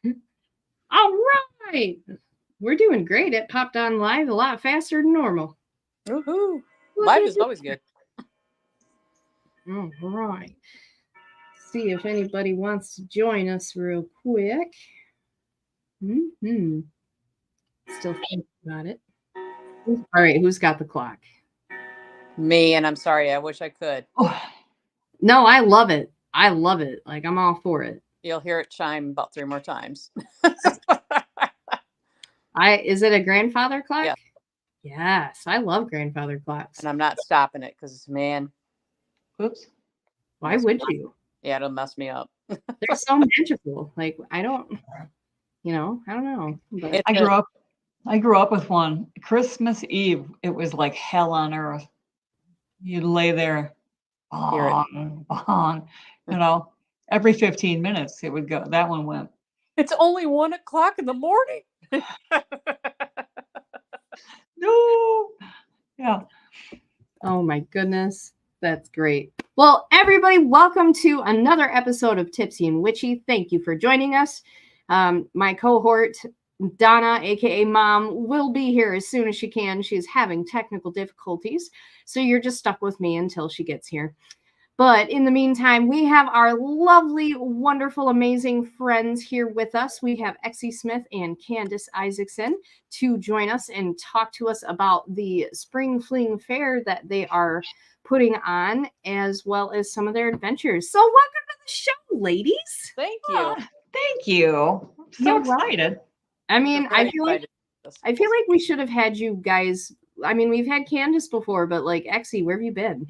All right. We're doing great. It popped on live a lot faster than normal. Woohoo. Look Live at is always good. All right. See if anybody wants to join us real quick. Hmm. Still thinking about it. All right. Who's got the clock? Me, and I'm sorry. I wish I could. Oh, No, I love it. I love it. Like, I'm all for it. You'll hear it chime about 3 more times. Is it a grandfather clock? Yeah. Yes, I love grandfather clocks. And I'm not stopping it because, man. oops. Why would you? Yeah, it'll mess me up. They're so magical. Like, I don't know. But I grew up with one. Christmas Eve, it was like hell on earth. You'd lay there, bong, bong, every 15 minutes it would go. That one went. It's only 1 o'clock in the morning. No. Yeah. oh my goodness, that's great. Well, everybody, welcome to another episode of Tipsy and Witchy. Thank you for joining us. My cohort, Donna, aka Mom, will be here as soon as she can. She's having technical difficulties, so you're just stuck with me until she gets here. But in the meantime, we have our lovely, wonderful, amazing friends here with us. We have Exie Smith and Candace Isaacson to join us and talk to us about the Spring Fling Fair that they are putting on, as well as some of their adventures. So welcome to the show, ladies. Thank you. Thank you. I'm so excited. I mean, I feel like we should have had you guys. I mean, we've had Candace before, but like, Exie, where have you been?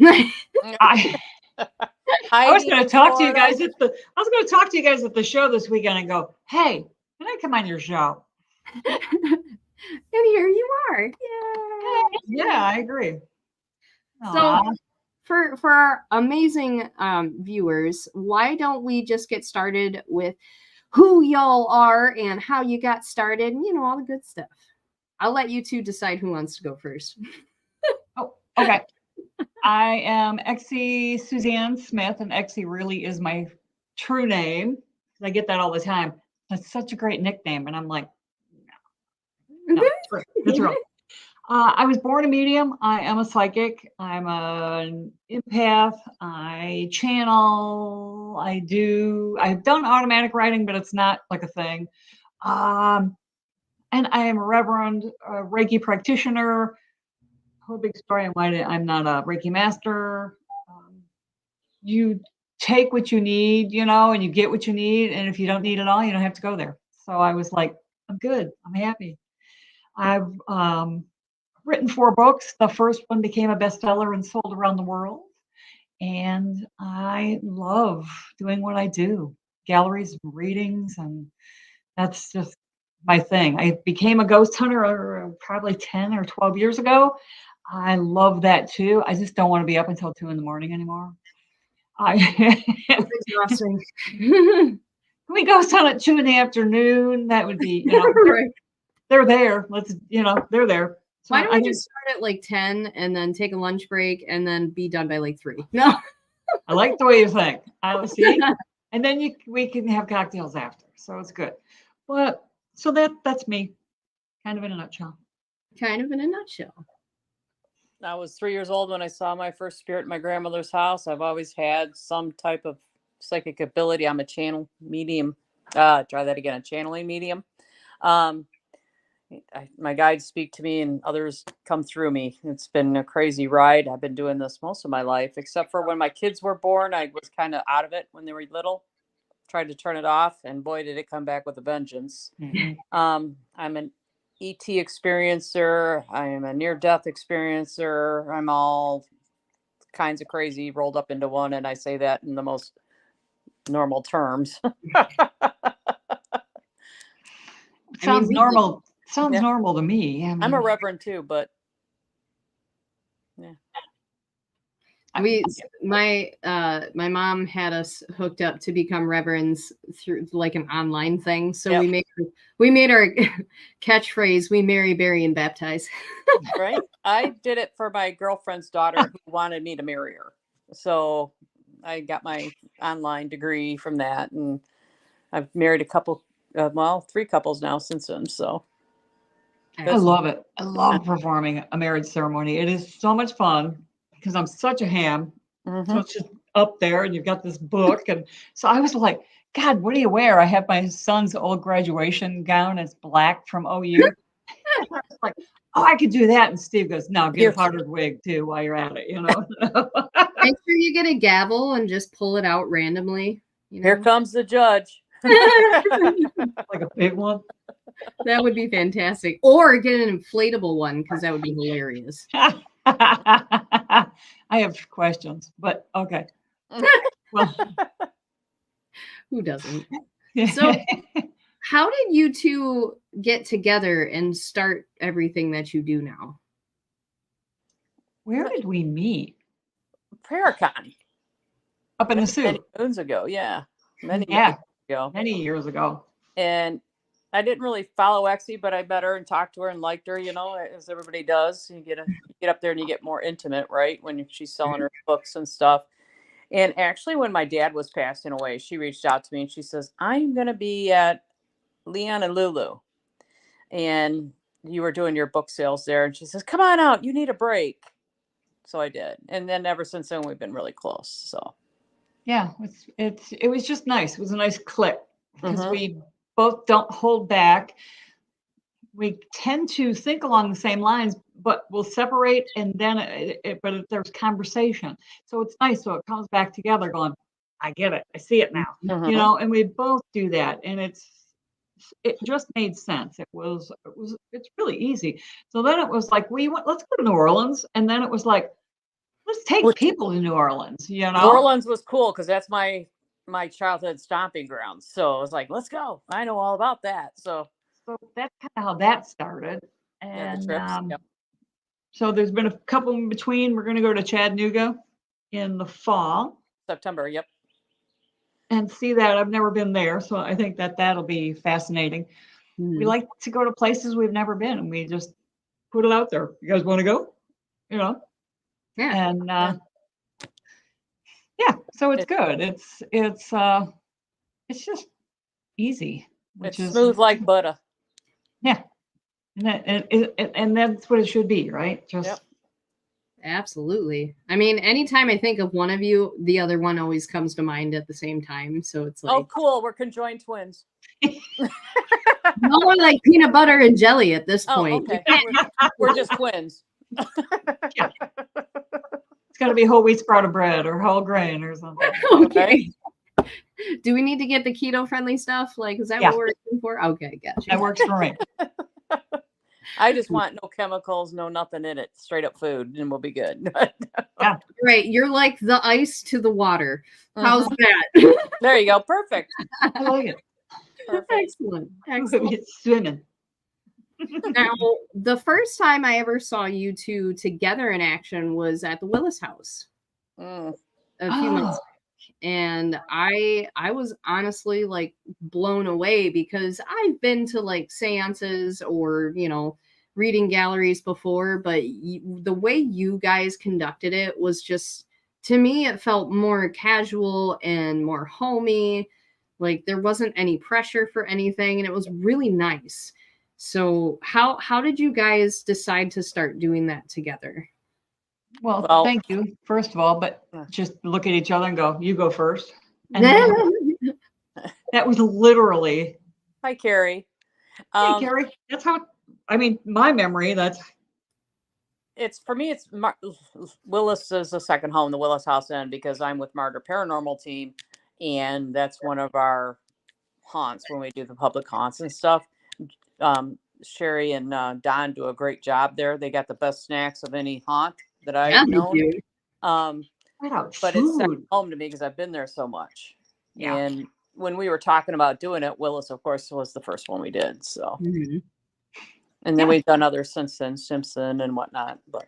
I was going to talk to you guys at the show this weekend and go, hey, can I come on your show? And here you are. Yay. Yeah, I agree. So for our amazing viewers, why don't we just get started with who y'all are and how you got started and, all the good stuff. I'll let you two decide who wants to go first. Oh, okay. I am Exie Suzanne Smith, and Exie really is my true name. I get that all the time. That's such a great nickname. And I'm like, no, that's real. I was born a medium. I am a psychic. I'm an empath. I channel. I've done automatic writing, but it's not like a thing. And I am a Reverend Reiki practitioner. Whole big story on why I'm not a Reiki master. You take what you need, and you get what you need. And if you don't need it all, you don't have to go there. So I was like, I'm good. I'm happy. I've written 4 books. The first one became a bestseller and sold around the world. And I love doing what I do. Galleries, readings, and that's just my thing. I became a ghost hunter probably 10 or 12 years ago. I love that too. I just don't want to be up until 2 a.m. anymore. It's exhausting. Can we ghost hunt at 2 p.m? That would be, right. They're there. They're there. So why don't we just start at like 10 and then take a lunch break and then be done by like 3? No. I like the way you think. I see. And then we can have cocktails after. So it's good. But so that's me, kind of in a nutshell. I was 3 years old when I saw my first spirit in my grandmother's house. I've always had some type of psychic ability. I'm a channel medium. A channeling medium. My guides speak to me and others come through me. It's been a crazy ride. I've been doing this most of my life, except for when my kids were born. I was kind of out of it when they were little. Tried to turn it off, and boy, did it come back with a vengeance. Mm-hmm. I'm an ET experiencer. I am a near-death experiencer. I'm all kinds of crazy rolled up into one, and I say that in the most normal terms. Sounds normal. Sounds normal to me. I mean, I'm a reverend too, but yeah. My mom had us hooked up to become reverends through like an online thing. So we made our catchphrase, we marry, bury, and baptize. Right. I did it for my girlfriend's daughter who wanted me to marry her. So I got my online degree from that, and I've married a couple well, 3 couples now since then. So I love it. I love performing a marriage ceremony. It is so much fun because I'm such a ham. So it's just up there and you've got this book. And so I was like, God, what do you wear? I have my son's old graduation gown. It's black from OU. I was like, oh, I could do that. And Steve goes, no, get a powdered wig too while you're at it, you know. Make sure you get a gavel and just pull it out randomly. You know? Here comes the judge. Like a big one. That would be fantastic. Or get an inflatable one because that would be hilarious. I have questions, but okay. Well, who doesn't? So how did you two get together and start everything that you do now? Where did we meet? Paracon. Up in the Sioux. Many moons ago, yeah. Many years ago. And I didn't really follow Exie, but I met her and talked to her and liked her, you know, as everybody does. You get up there and you get more intimate, right? When she's selling her books and stuff. And actually, when my dad was passing away, she reached out to me and she says, I'm going to be at Leon and Lulu. And you were doing your book sales there. And she says, come on out. You need a break. So I did. And then ever since then, we've been really close. So. Yeah, it was just nice. It was a nice click because we both don't hold back. We tend to think along the same lines, but we'll separate and then but there's conversation. So it's nice. So it comes back together going, I get it. I see it now, you know, and we both do that. And it just made sense. It's really easy. So then it was like, let's go to New Orleans. And then it was like, let's take people to New Orleans, you know? New Orleans was cool because that's my childhood stomping grounds. So I was like, let's go. I know all about that. So that's kind of how that started. And the trips, so there's been a couple in between. We're going to go to Chattanooga in the fall. September, yep. And see that. I've never been there. So I think that'll be fascinating. We like to go to places we've never been. And we just put it out there. You guys want to go? You know? Yeah. And so it's good. It's just easy. It's smooth like butter. Yeah. And that's what it should be, right? Just Absolutely. I mean, anytime I think of one of you, the other one always comes to mind at the same time. So it's like, oh, cool. We're conjoined twins. no one like peanut butter and jelly at this point. Okay. We're just twins. Yeah. It's got to be whole wheat sprouted bread or whole grain or something. Okay. Do we need to get the keto friendly stuff? Like, is that what we're looking for? Okay, gotcha. That works for me. I just want no chemicals, no nothing in it, straight up food, and we'll be good. Yeah. Right. You're like the ice to the water. How's that? There you go. Perfect. I like it. Perfect. Excellent. Excellent. It's swimming. Now, the first time I ever saw you two together in action was at the Willis House a few months back. And I was honestly like blown away because I've been to like seances or, you know, reading galleries before, but the way you guys conducted it was just, to me, it felt more casual and more homey. Like there wasn't any pressure for anything, and it was really nice. So how did you guys decide to start doing that together? Well, thank you, first of all, but just look at each other and go, you go first. And that was literally. Hi, Carrie. Hey, Carrie. That's how, I mean, my memory, it's for me, it's Willis is a second home, the Willis House Inn, because I'm with Martyr Paranormal Team. And that's one of our haunts when we do the public haunts and stuff. Sherry and Don do a great job there. They got the best snacks of any haunt that I've known. But it's second home to me because I've been there so much. Yeah. And when we were talking about doing it, Willis, of course, was the first one we did. So, and then we've done others since then, Simpson and whatnot. But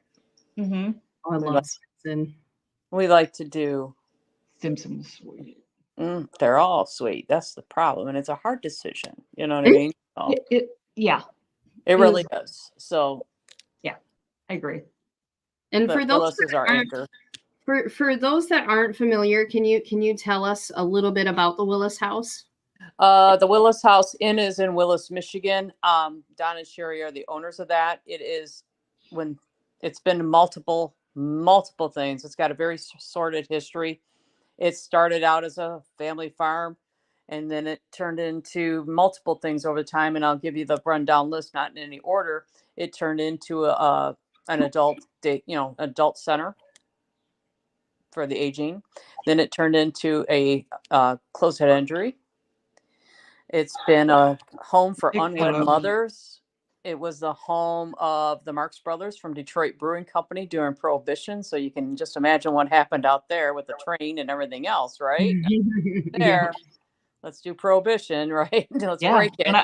I love Simpson. We like to do Simpson's sweet. They're all sweet. That's the problem, and it's a hard decision. You know what I mean? So, it really does. So, yeah, I agree. And but for those Willis is our anchor. For those that aren't familiar, can you tell us a little bit about the Willis House? The Willis House Inn is in Willis, Michigan. Don and Sherry are the owners of that. It is when it's been multiple things. It's got a very sordid history. It started out as a family farm, and then it turned into multiple things over time. And I'll give you the rundown list, not in any order. It turned into an adult center for the aging. Then it turned into a closed head injury. It's been a home for unwed mothers. It was the home of the Marx Brothers from Detroit Brewing Company during Prohibition. So you can just imagine what happened out there with the train and everything else, right? There, let's do Prohibition, right? Let's break it.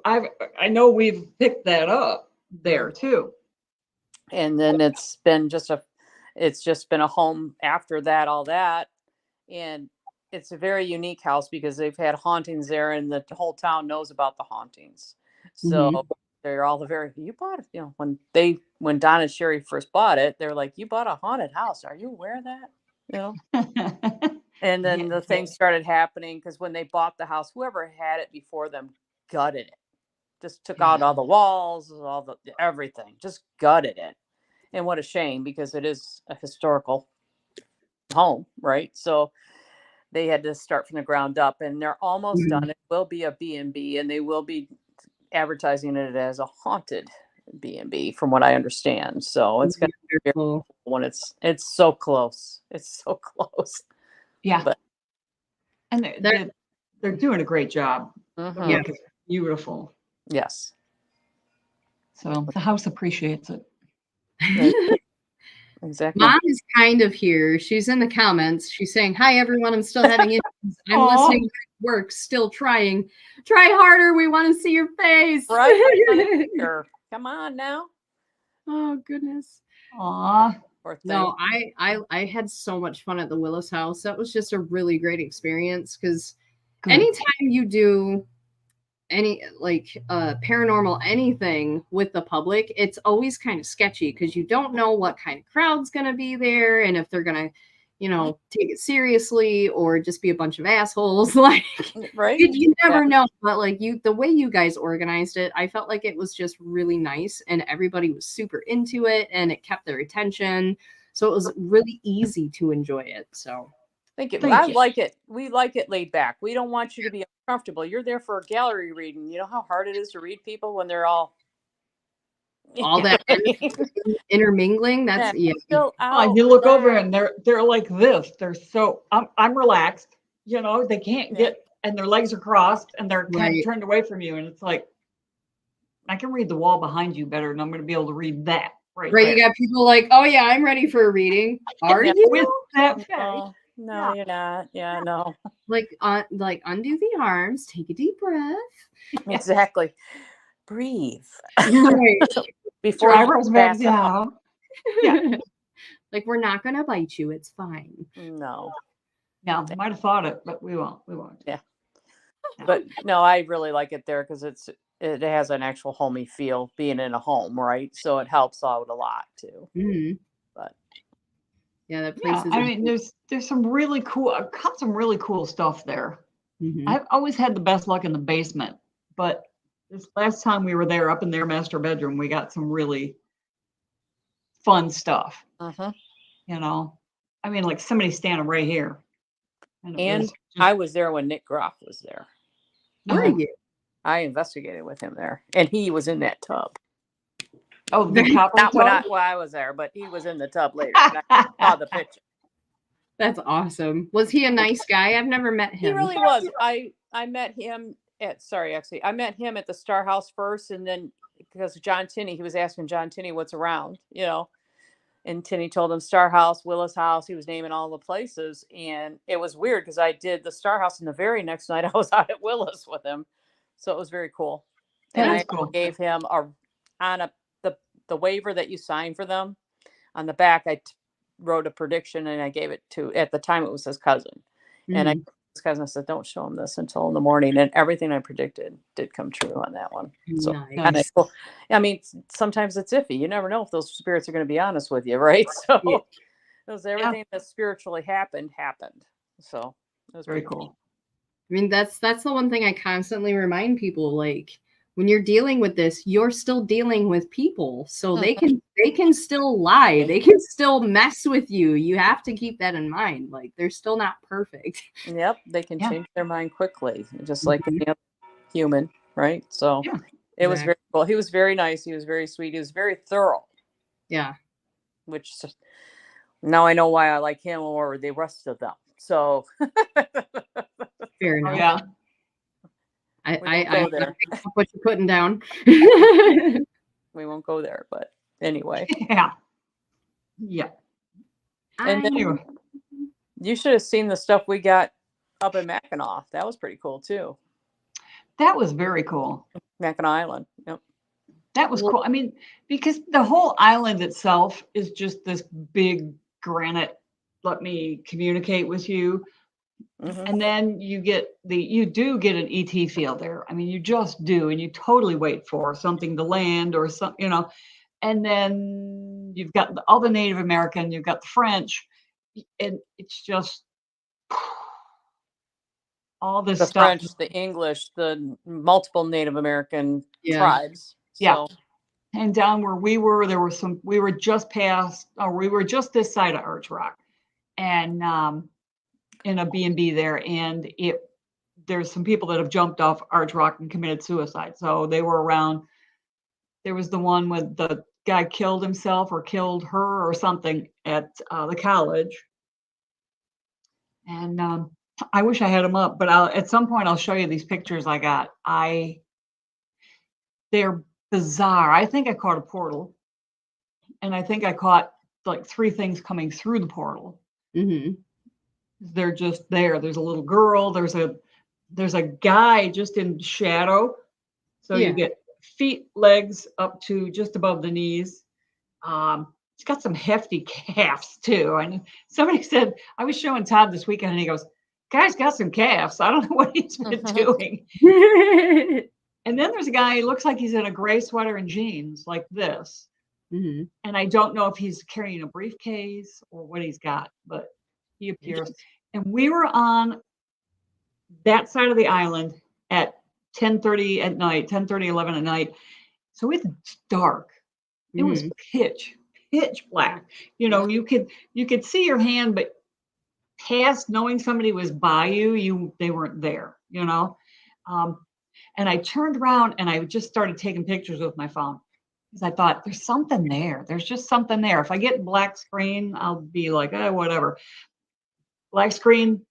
I know we've picked that up there too. And then it's just been a home after that, all that. And it's a very unique house because they've had hauntings there, and the whole town knows about the hauntings. So they're all you bought it, when Don and Sherry first bought it, they're like, you bought a haunted house. Are you aware of that? And then the things started happening because when they bought the house, whoever had it before them gutted it, just took out all the walls, everything, just gutted it. And what a shame, because it is a historical home, right? So they had to start from the ground up, and they're almost done. It will be a B&B, and they will be advertising it as a haunted B&B, from what I understand. So it's going to be beautiful when it's so close. It's so close. Yeah, and they're doing a great job. Yeah, it's beautiful. Yes. So the house appreciates it. Exactly. Mom is kind of here. She's in the comments. She's saying, "Hi everyone, I'm still having issues. I'm listening to work, still trying. Try harder. We want to see your face." Right. Come on now. Oh goodness. Aw. No, I had so much fun at the Willis House. That was just a really great experience, because anytime you do any paranormal anything with the public, it's always kind of sketchy because you don't know what kind of crowd's going to be there, and if they're going to take it seriously or just be a bunch of assholes. Right, you never know. But the way you guys organized it, I felt like it was just really nice, and everybody was super into it, and it kept their attention, so it was really easy to enjoy it. So Thank you. Like it. We like it laid back. We don't want you to be uncomfortable. You're there for a gallery reading. You know how hard it is to read people when they're all that intermingling. That's still out. You look over and they're like this. They're so I'm relaxed. They can't get, and their legs are crossed and they're kind of turned away from you, and it's like, I can read the wall behind you better, and I'm going to be able to read that right there. You got people like, oh yeah, I'm ready for a reading. Are you with that? No, you're not. Yeah, no. Undo the arms, take a deep breath. Exactly. Breathe. Right. Before eyebrows back down. Yeah. We're not gonna bite you. It's fine. No. No, might have thought it, but we won't. Yeah. But no, I really like it there because it has an actual homey feel, being in a home, right? So it helps out a lot too. Mm-hmm. But yeah, that place is. I mean, there's some really cool. I've got some really cool stuff there. Mm-hmm. I've always had the best luck in the basement, but this last time we were there, up in their master bedroom, we got some really fun stuff. Uh-huh. I mean, like somebody standing right here. And I was there when Nick Groff was there. Where are you? I investigated with him there, and he was in that tub. Oh, the copper not tub? when I was there, but he was in the tub later. And I saw the picture. That's awesome. Was he a nice guy? I've never met him. He really was. I met him I met him at the Star House first, and then because John Tinney, he was asking John Tinney what's around, and Tinney told him Star House, Willis House. He was naming all the places, and it was weird because I did the Star House, and the very next night I was out at Willis with him, so it was very cool. And I gave him the waiver that you sign for them. On the back, I wrote a prediction, and I gave it to, at the time it was his cousin, and his cousin said, "Don't show him this until in the morning," and everything I predicted did come true on that one. So nice. Cool. I mean, sometimes it's iffy. You never know if those spirits are going to be honest with you, right? So everything that spiritually happened. So it was very cool. I mean, that's the one thing I constantly remind people, like, when you're dealing with this, you're still dealing with people. So they can still lie. They can still mess with you. You have to keep that in mind. Like, they're still not perfect. Yep, they can Yeah. change their mind quickly, just like any other human, right? So Yeah. it was very cool. He was very nice. He was very sweet. He was very thorough, Yeah. which now I know why I like him over the rest of them. So Fair enough. Yeah. I go there. pick up what you're putting down. We won't go there, but anyway. Yeah. Yeah. And then Anyway, you should have seen the stuff we got up in Mackinac. That was pretty cool too. that was very cool. Mackinac Island. Yep. That was cool. I mean, because the whole island itself is just this big granite, let me communicate with you. Mm-hmm. And then you do get an ET feel there. I mean, you just do, and you totally wait for something to land or something, you know. And then you've got all the Native American, you've got the French, and it's just all this The stuff. French, the English, the multiple Native American Yeah. tribes. Yeah. So, And down where we were, we were just past, or we were just this side of Arch Rock, and in a B&B there, and there's some people that have jumped off Arch Rock and committed suicide. So they were around. There was the one with the guy killed himself or killed her or something at the college. And I wish I had them up, but at some point I'll show you these pictures I got. They're bizarre. I think I caught a portal, and I think I caught like 3 things coming through the portal. Mm-hmm. They're just there. There's a little girl. There's a guy just in shadow. So you get feet, legs up to just above the knees. It's got some hefty calves too. And somebody said, I was showing Todd this weekend, and he goes, "Guy's got some calves. I don't know what he's been doing." And then there's a guy, he looks like he's in a gray sweater and jeans like this. Mm-hmm. And I don't know if he's carrying a briefcase or what he's got, but he appears. And we were on that side of the island at 10:30 at night, 10:30, 11 at night. So it's dark. It was pitch black. You know, you could see your hand, but past knowing somebody was by you, they weren't there, you know. And I turned around and I just started taking pictures with my phone because I thought there's something there. There's just something there. If I get black screen, I'll be like, whatever. Black screen,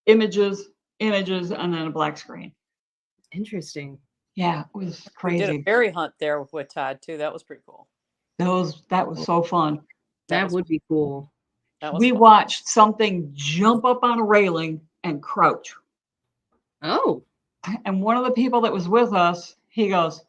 images, and then a black screen. Interesting. Yeah, it was we crazy. did a berry hunt there with Todd too. That was pretty cool. That was so fun. That would be cool. We watched something jump up on a railing and crouch. Oh. And one of the people that was with us, he goes,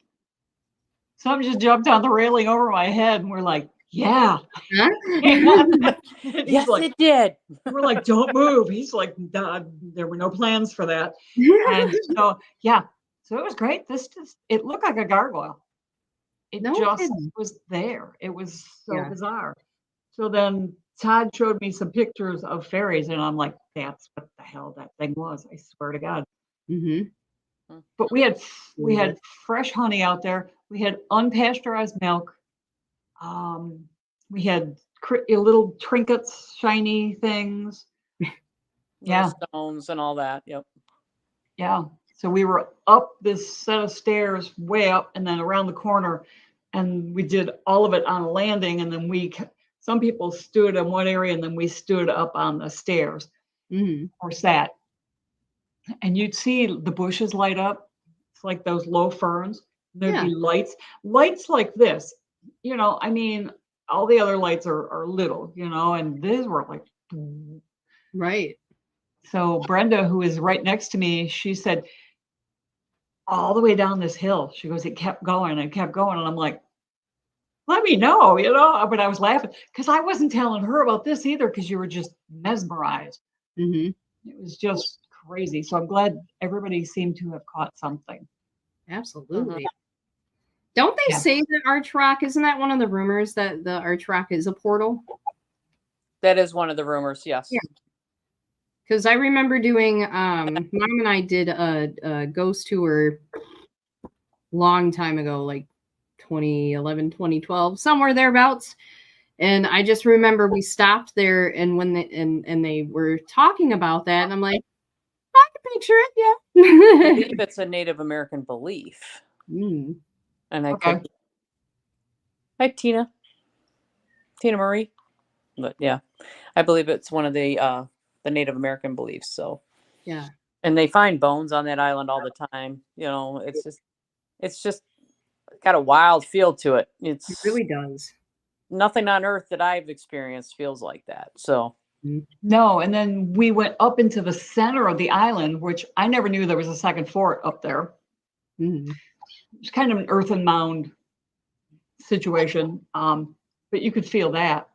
"Something just jumped on the railing over my head." And we're like, "Yeah." Huh? Yes, like, it did. We're like, "Don't move." He's like, there were no plans for that. And so, yeah. So it was great. It looked like a gargoyle. It was there. It was so bizarre. So then Todd showed me some pictures of fairies, and I'm like, "That's what the hell that thing was. I swear to God." Mm-hmm. But we had fresh honey out there. We had unpasteurized milk. We had little trinkets, shiny things. Yeah, stones and all that. Yep. Yeah. So we were up this set of stairs, way up, and then around the corner, and we did all of it on a landing. And then some people stood in one area, and then we stood up on the stairs or sat. And you'd see the bushes light up. It's like those low ferns. There'd be lights like this. You know, I mean, all the other lights are little, you know, and these were like. Right. So Brenda, who is right next to me, she said, all the way down this hill, she goes, it kept going and kept going. And I'm like, let me know, you know, but I was laughing because I wasn't telling her about this either because you were just mesmerized. Mm-hmm. It was just crazy. So I'm glad everybody seemed to have caught something. Absolutely. Don't they say that Arch Rock, isn't that one of the rumors that the Arch Rock is a portal? That is one of the rumors, yes. Yeah. Because I remember doing, Mom and I did a ghost tour long time ago, like 2011, 2012, somewhere thereabouts. And I just remember we stopped there, and when they were talking about that, and I'm like, I can picture it, I yeah. believe it's a Native American belief. Mm. And I Okay. could. Hi, Tina Marie. But yeah, I believe it's one of the Native American beliefs. So Yeah. and they find bones on that island all the time. You know, it's just got a wild feel to it. It It's really does. nothing on earth that I've experienced feels like that. So No, and then we went up into the center of the island, which I never knew there was a second fort up there. Mm. It's kind of an earthen mound situation, but you could feel that,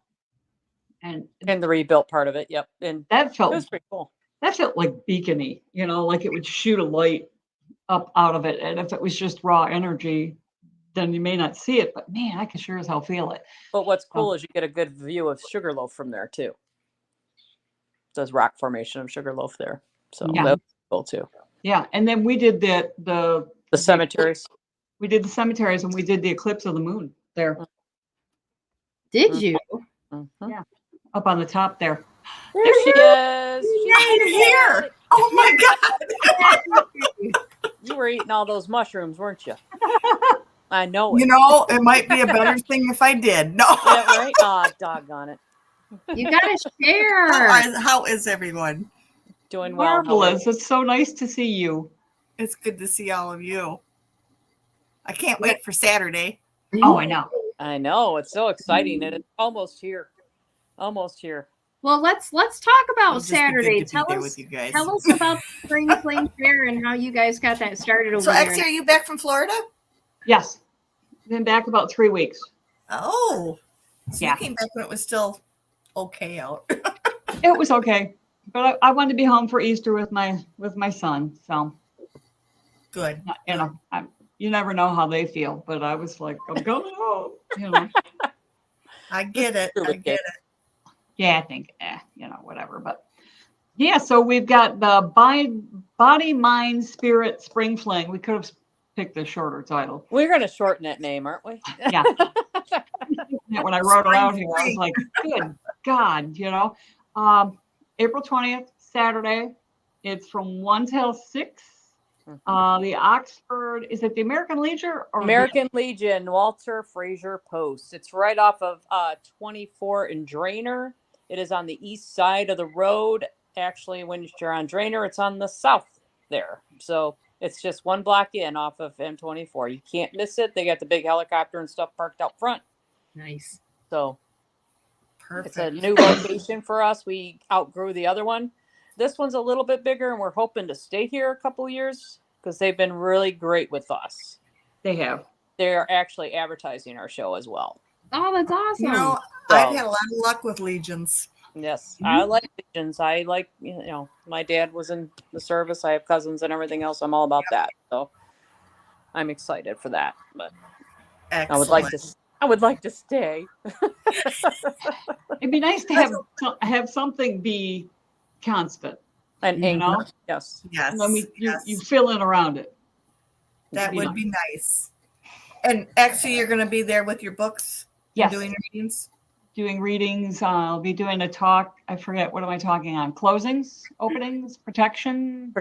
and the rebuilt part of it. Yep. And that it felt was pretty cool. like beacony, like it would shoot a light up out of it. And if it was just raw energy, then you may not see it, but man, I can sure as hell feel it. But what's cool is you get a good view of Sugarloaf from there too. There's rock formation of Sugarloaf there. So Yeah. that's cool too. Yeah, and then we did the cemeteries. We did the cemeteries, and we did the eclipse of the moon there. Did you? Mm-hmm. Yeah, up on the top there. There she is. I'm here. Oh my God. You were eating all those mushrooms, weren't you? I know it. You know, it might be a better thing if I did. No. Yeah, right? Ah, doggone it. You gotta share. How is everyone? Doing well. Marvelous. It's so nice to see you. It's good to see all of you. I can't wait for Saturday. Oh, I know. I know. It's so exciting. And it's almost here. Almost here. Well, let's talk It'll about just be good Saturday. to be there with you guys. Tell us about the Spring Fling Fair and how you guys got that started over So, there. Exie, are you back from Florida? Yes. Been back about 3 weeks. Oh. So Yeah. you came back when it was still okay out. It was okay, but I wanted to be home for Easter with my son. So, Good. you never know how they feel, but I was like, I'm going home. I get it. I get it. Yeah, I think, whatever. But yeah, so we've got the Body, Mind, Spirit Spring Fling. We could have picked a shorter title. We're going to shorten that name, aren't we? Yeah. When I wrote it out here, I was like, good God, April 20th, Saturday. It's from 1 till 6. The Oxford, is it the American Legion? Or American Legion, Walter Fraser Post. It's right off of 24 in Drainer. It is on the east side of the road. Actually, when you're on Drainer, it's on the south there. So it's just one block in off of M24. You can't miss it. They got the big helicopter and stuff parked out front. Nice. So Perfect. it's a new location for us. We outgrew the other one. This one's a little bit bigger, and we're hoping to stay here a couple years because they've been really great with us. They have. They're actually advertising our show as well. Oh, that's awesome. You know, I've had a lot of luck with Legions. Yes, I like Legions. I like, my dad was in the service. I have cousins and everything else. I'm all about that. So I'm excited for that. But Excellent. I would like to stay. It'd be nice to have something be constant. And anchor. Yes. Yes. And then yes. you fill in around it. That would be nice. And actually, you're going to be there with your books? Yes. Doing readings? Doing readings. I'll be doing a talk. I forget, what am I talking on? Closings, openings, protection,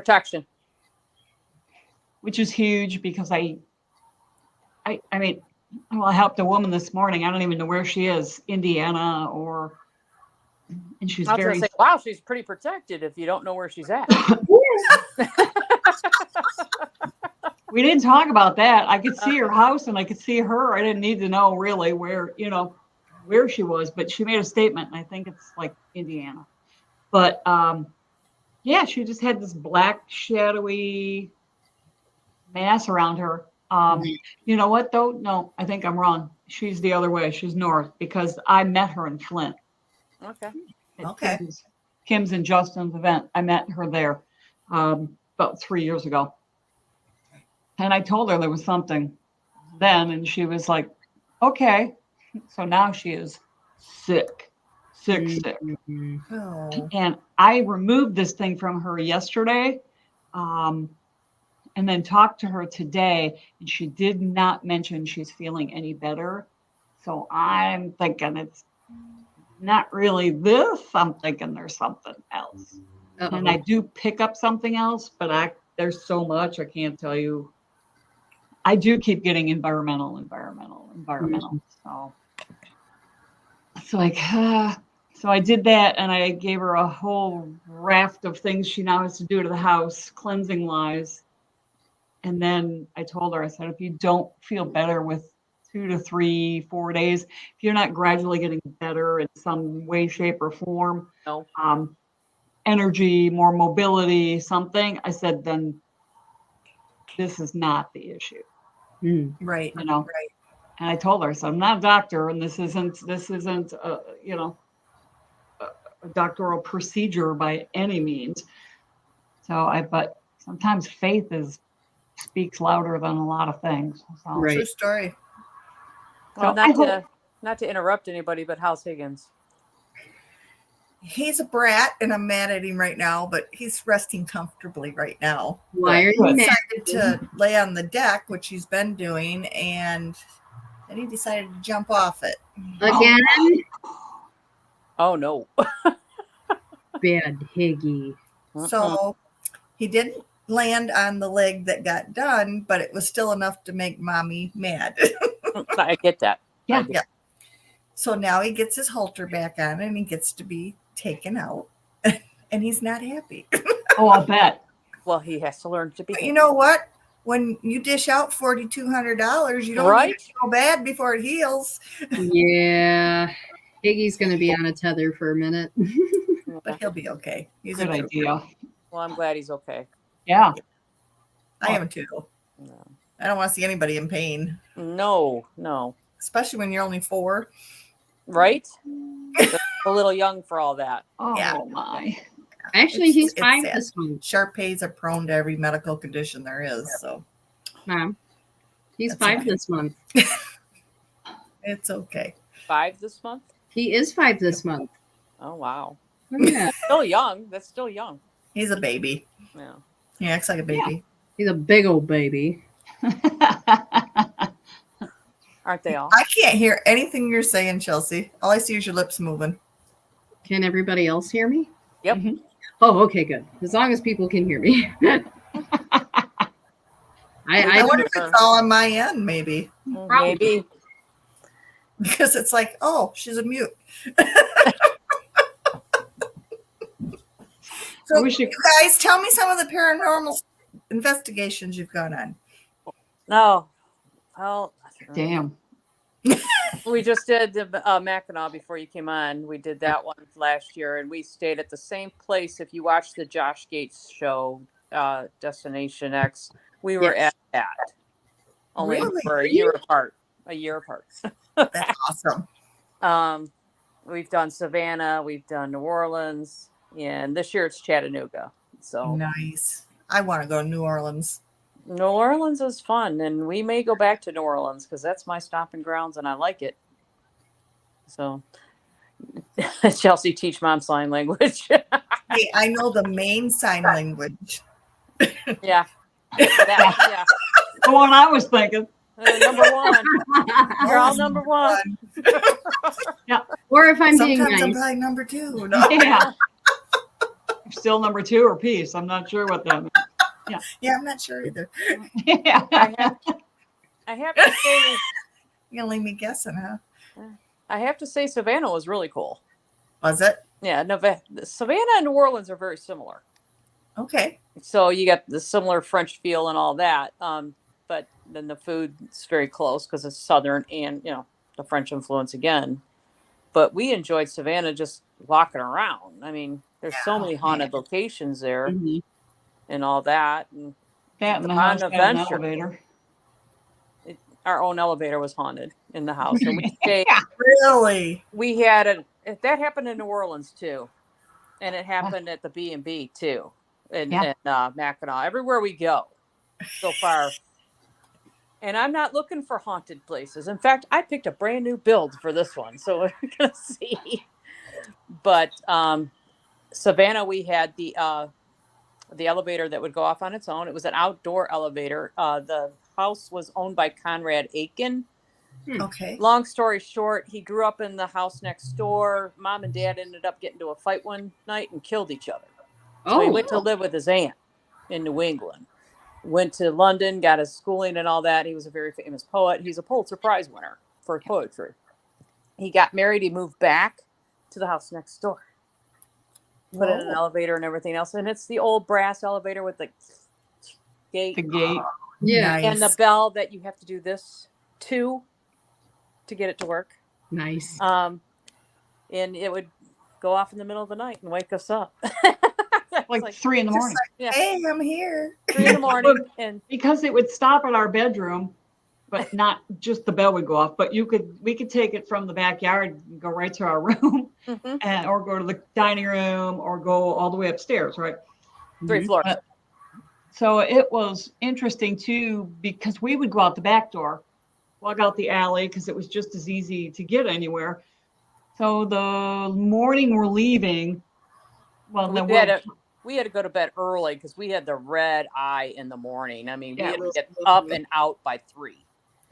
which is huge because I mean, I helped a woman this morning. I don't even know where she is, Indiana and she's I was very. gonna say, wow, she's pretty protected if you don't know where she's at. We didn't talk about that. I could see her house and I could see her. I didn't need to know really where she was, but she made a statement, and I think it's like Indiana. But yeah, she just had this black shadowy mass around her. You know what though? No, I think I'm wrong. She's the other way. She's north because I met her in Flint. Okay. Okay. Kim's and Justin's event. I met her there about 3 years ago. And I told her there was something then, and she was like, okay. So now she is sick. sick, sick. Mhm. Oh. And I removed this thing from her yesterday, and then talked to her today, and she did not mention she's feeling any better. So I'm thinking it's not really this. I'm thinking there's something else. Uh-oh. And I do pick up something else, but there's so much I can't tell you. I do keep getting environmental. So it's like, so I did that, and I gave her a whole raft of things she now has to do to the house, cleansing wise. And then I told her, I said, if you don't feel better with 2 to 3, 4 days, if you're not gradually getting better in some way, shape, or form, No. energy, more mobility, something, I said, then this is not the issue. Mm. Right. You know? Right. And I told her, so I'm not a doctor, and this isn't you know, a doctoral procedure by any means. But sometimes faith speaks louder than a lot of things. So, Right. True story. Well, So not to interrupt anybody, but how's Higgins? He's a brat, and I'm mad at him right now, but he's resting comfortably right now. Why are you Good. mad? Decided to lay on the deck, which he's been doing, and then he decided to jump off it. Again? Oh no. Bad Higgy. So he didn't land on the leg that got done, but it was still enough to make mommy mad. I get that. Yeah. I do. Yeah. So now he gets his halter back on, and he gets to be taken out, and he's not happy. Oh, I'll bet. Well, he has to learn to be. But you know what? When you dish out $4,200, you don't Right? need it so bad before it heals. Yeah. Higgy's going to be on a tether for a minute. But he'll be okay. He's Good a trooper. idea. Well, I'm glad he's okay. Yeah. I am too. No. I don't want to see anybody in pain, No. especially when you're only 4. Right? They're a little young for all that. Oh Yeah. my. Actually, It's- he's it's 5 sad. this month. Shar-Pays are prone to every medical condition there is, so Mom. He's That's 5 okay. this month. it's okay. 5 this month? He is 5 this month. Oh wow. Oh, yeah. Still young. That's still young. He's a baby. Yeah. He acts like a baby. He's a big old baby. Aren't they all? I can't hear anything you're saying, Chelsea. All I see is your lips moving. Can everybody else hear me? Yep. Mhm. Oh, okay, good. As long as people can hear me. I wonder if it's all on my end, maybe. Maybe. Because it's like, oh, she's a mute. So, wish you guys, tell me some of the paranormal investigations you've gone on. No. Well, Damn. we just did the Mackinac before you came on. We did that one last year, and we stayed at the same place. If you watch the Josh Gates show, Destination X, we were Yes. at that. Only Really? for a year apart. That's awesome. We've done Savannah, we've done New Orleans, and this year it's Chattanooga. So Nice. I want to go to New Orleans. New Orleans is fun, and we may go back to New Orleans because that's my stomping grounds, and I like it. So, Chelsea, teach mom sign language. Hey, I know the main sign language. Yeah. Yeah. The one I was thinking. Number one. You're all number one. Or if I'm being Sometimes I'm nice. like number 2. No. Yeah. Still number 2 or peace. I'm not sure what that means. Yeah, I'm not sure either. Yeah. I have to say, You're gonna leave me guessing, huh? Savannah was really cool. Was it? Yeah, Savannah and New Orleans are very similar. Okay. So you got the similar French feel and all that. But then the food is very close because it's Southern and, the French influence again. But we enjoyed Savannah just walking around. I mean, there's so many haunted locations there Mhm. and all that. And That and the On house had an adventure. elevator. our own elevator was haunted in the house. And we stayed, Really? we had that happened in New Orleans too. And it happened at the B&B too. In Mackinac, everywhere we go so far. And I'm not looking for haunted places. In fact, I picked a brand new build for this one. So we're going to see. But Savannah, we had the elevator that would go off on its own. It was an outdoor elevator. The house was owned by Conrad Aiken. Okay. Long story short, he grew up in the house next door. Mom and Dad ended up getting into a fight one night and killed each other. So he went to live with his aunt in New England. Went to London, got his schooling and all that. He was a very famous poet. He's a Pulitzer Prize winner for poetry. He got married. He moved back to the house next door. Put in an elevator and everything else. And it's the old brass elevator with the gate. The gate. Yeah. Nice. And the bell that you have to do this to get it to work. Nice. And it would go off in the middle of the night and wake us up. Like 3 in the morning. Yeah. Hey, I'm here. 3 in the morning. And Because it would stop at our bedroom, but not just the bell would go off, but we could take it from the backyard and go right to our room and or go to the dining room or go all the way upstairs, right? 3 floors. So it was interesting too, because we would go out the back door, walk out the alley, because it was just as easy to get anywhere. So the morning we're leaving, well, we had to go to bed early because we had the red eye in the morning. I mean, we had to get was up and out by 3.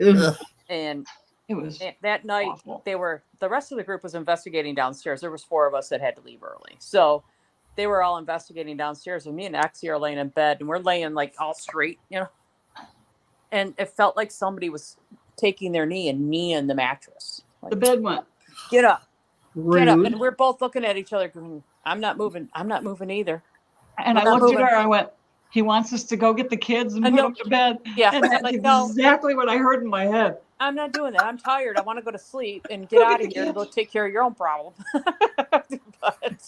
Ugh. And it was that night awful. the rest of the group was investigating downstairs. There was 4 of us that had to leave early. So they were all investigating downstairs, and me and Exie are laying in bed, and we're laying like all straight, and it felt like somebody was taking their knee and kneeing the mattress. Like, The bed went. get up. Rude. Get up. And we're both looking at each other going, I'm not moving either. And I looked at her, I went, he wants us to go get the kids and put them to bed. Yeah. And that's Like, no, exactly what I heard in my head. I'm not doing that. I'm tired. I want to go to sleep and get out of here and go take care of your own problem. But